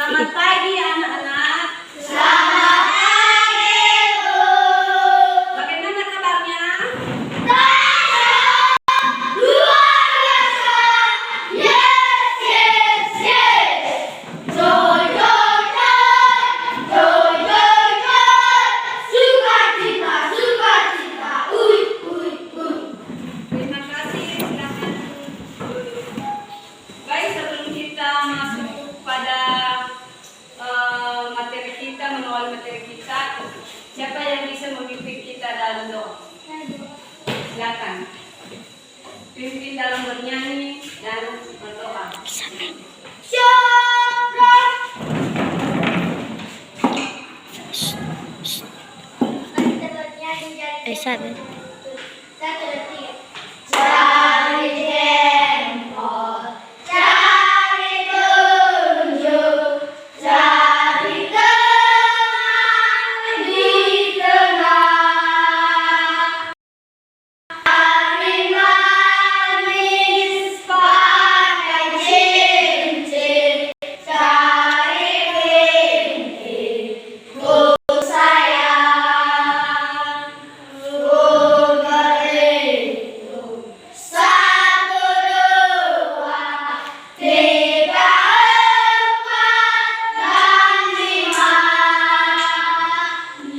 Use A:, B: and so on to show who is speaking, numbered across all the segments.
A: Selamat pagi anak-anak.
B: Selamat pagi, Bu.
A: Bagaimana kabarnya?
B: Luar biasa. Yes, yes, yes. Joy, joy, joy. Joy, joy, joy. Sukacita, sukacita. Uy, uy, uy.
A: Terima kasih. Silakan. Baik, sebelum kita masuk pada materi kita, mengawal materi kita, siapa yang bisa memimpin kita dalam doa? Silakan. Pimpin dalam bernyanyi dan berdoa.
B: Syabra.
C: Satu.
B: Satu, dua, tiga. Cari handphone, cari tunjuk, cari teman di tengah. Cari manis pakai cincin, cari bintik, ku sayang, ku berlindung. Satu, dua, tiga, empat, dan lima.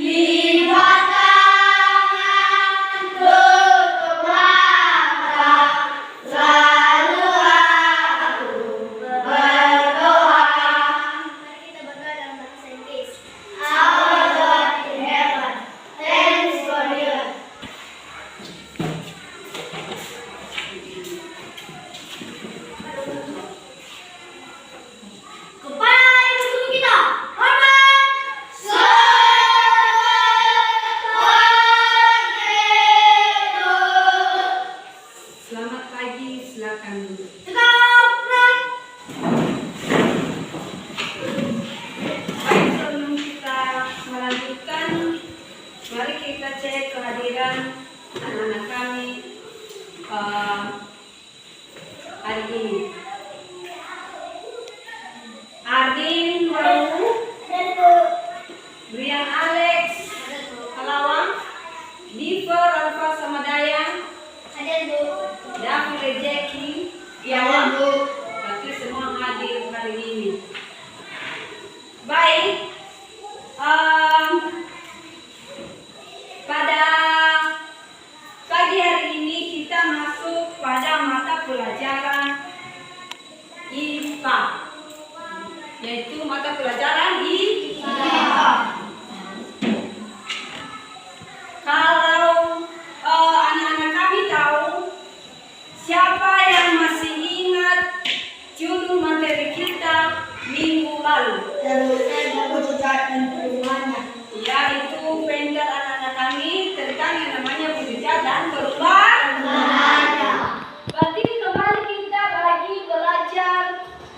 B: Lipat tangan, tutup mata, lalu aku berdoa. Mari kita berdoa dalam bahasa Inggris. Our God in heaven, thanks for you. Kepada ibu guru kita, hormat,
A: Selamat pagi, silakan duduk. Baik, sebelum kita melanjutkan, mari kita cek kehadiran anak-anak kami hari ini. Ardin, Waru, Brian Alex, Kalawang, Diver, Alfa Samadaya, dan Rejeki, ya Bu. Berarti semua hadir hari ini. Baik, pada pagi hari ini kita masuk pada mata pelajaran IPA, yaitu mata pelajaran IPA. Kalau anak-anak kami tahu, siapa yang masih ingat judul materi kita minggu lalu? Yaitu penter anak-anak kami tentang yang namanya wujudnya dan perubahan. Berarti kembali kita lagi belajar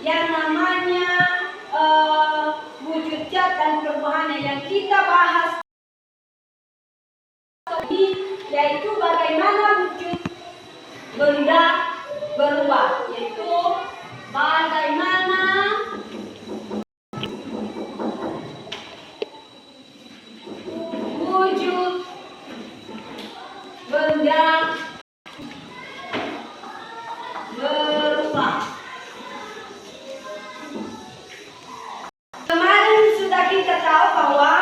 A: yang namanya wujud zat dan perubahannya yang kita bahas, yaitu bagaimana wujud benda berubah, yaitu bagaimana wujud benda berubah. Kemarin sudah kita tahu bahwa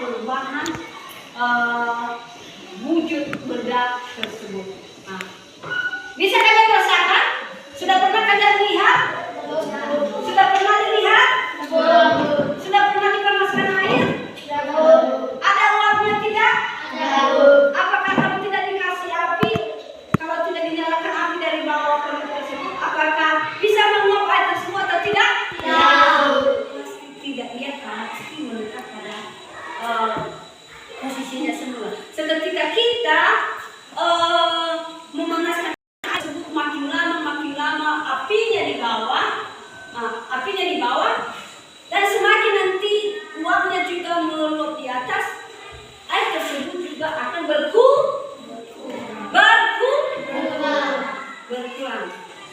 A: perubahan wujud benda tersebut. Nah, bisa kalian rasakan? Sudah pernah kalian lihat? Sudah pernah dilihat? Sudah pernah dipanaskan air? Ada uapnya tidak? Apakah kalau tidak dikasih api, kalau tidak dinyalakan api dari bawah perut tersebut, apakah bisa menguap air tersebut atau tidak? Pasti tidak, ia pasti melekat pada posisinya semula. Seketika kita memanaskan air tersebut makin lama apinya di bawah, dan semakin nanti uapnya juga meluap di atas, air tersebut juga akan berkurang.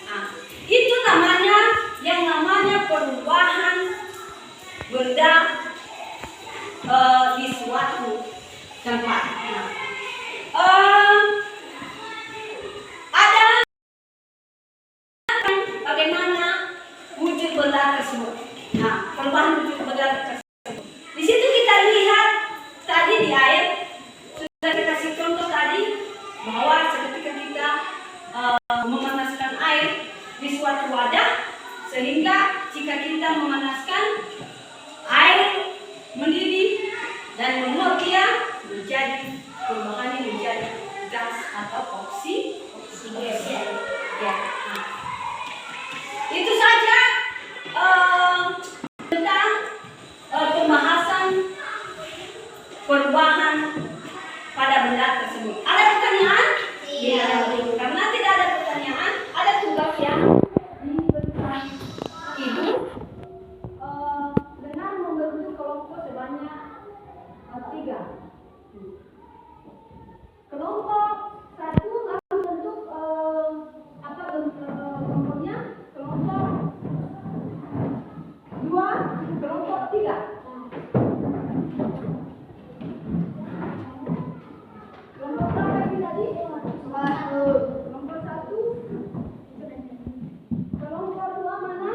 A: Nah, itu namanya perubahan benda di suatu tempat. Ada bagaimana wujud benda tersebut. Nah, perubahan wujud benda tersebut. Di situ kita lihat tadi di air sudah kita kasih contoh tadi bahwa ketika kita memanaskan air di suatu wadah, sehingga jika kita memanaskan air mendidih dan menguap, dia menjadi perubahannya menjadi gas atau oksigen. Ya. Nah, itu saja tentang pembahasan perubahan pada benda tersebut. Ada pertanyaan? Iya. Karena tidak ada pertanyaan, ada tugas yang diberikan ibu dengan membentuk kelompok sebanyak 3. Kelompok 1 akan bentuk kelompoknya, kelompok 2, kelompok 3. Kelompok berapa ini tadi? Kelompok 1. Kelompok 2 mana?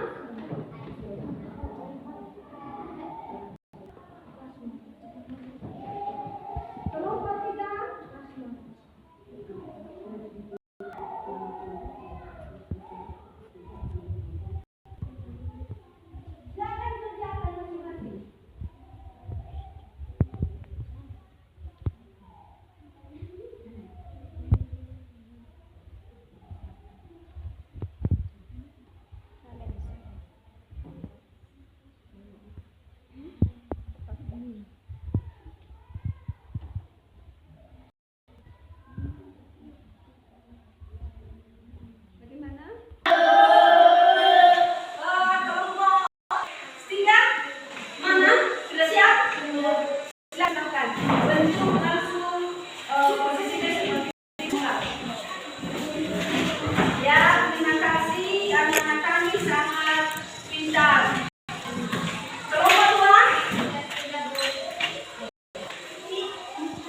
A: Kelompok 3. Silakan kerjakan masing-masing. Bagaimana? Kelompok 3 mana? Sudah siap? Silakan. Bentuk langsung posisinya seperti ini. Ya, terima kasih. Anak-anak kami sangat pintar. Kelompok 2.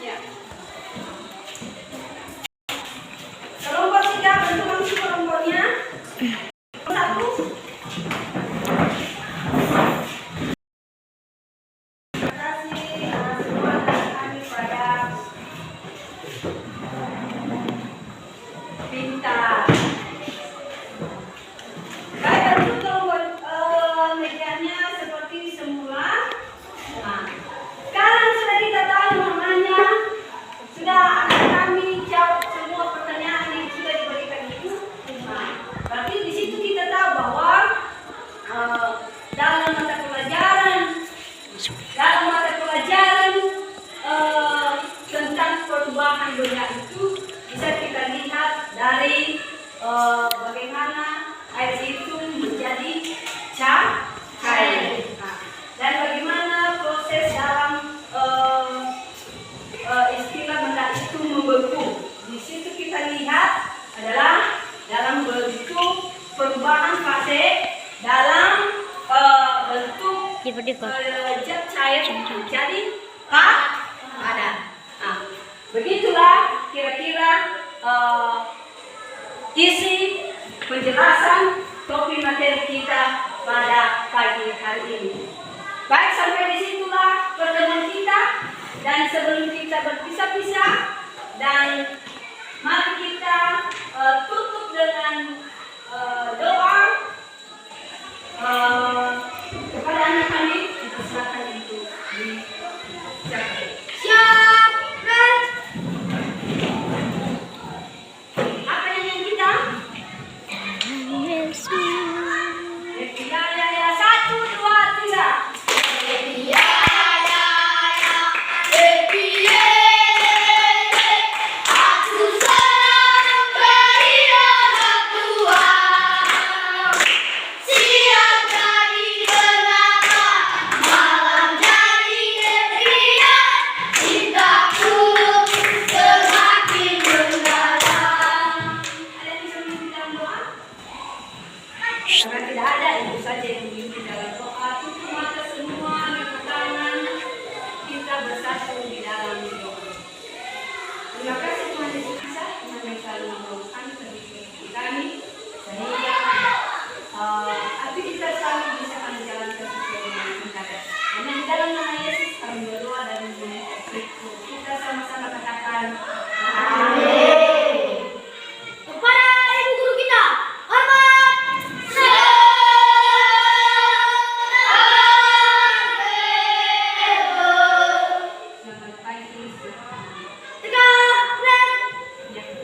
A: Ya. Kelompok 3 bentuk langsung kelompoknya. Kelompok 1. Terima kasih semua anak kami pada pintar. Baik, bentuk kelompok medianya seperti semula. Nah, sekarang sudah kita tahu namanya, sudah anak kami jawab semua pertanyaan yang sudah diberikan itu. Nah, berarti di situ kita tahu bahwa dalam mata pelajaran tentang perubahan benda itu bisa kita lihat dari bagaimana air itu menjadi cair. Nah, dan bagaimana proses dalam istilah benda itu membeku. Di situ kita lihat adalah dalam bentuk perubahan fase dalam bentuk zat cair menjadi padat. Nah, begitulah kira-kira isi penjelasan topik materi kita pada pagi hari ini. Baik, sampai disitulah pertemuan kita. Dan sebelum kita berpisah-pisah, dan mari kita tutup dengan doa kepada anak kami. Kita silakan itu diucapkan.
B: Siap, Red.
A: Apa yang kita? Ya, 1, 2, 3.
B: Aku senang beri orang tua, siang jadi kenapa, malam jadi impian, cintaku semakin mendalam.
A: Ada yang bisa memimpin dalam doa? Karena tidak ada, itu saja yang memimpin dalam doa. Tutup mata semua, lipat tangan. Kita bersatu di dalam doa. Terima kasih Tuhan Yesus Kristus, Tuhan yang selalu membawa kami ke kami, sehingga aktivitas kami bisa kami jalankan sesuai dengan kehendak. Hanya di dalam nama Yesus kami berdoa dan kita sama-sama katakan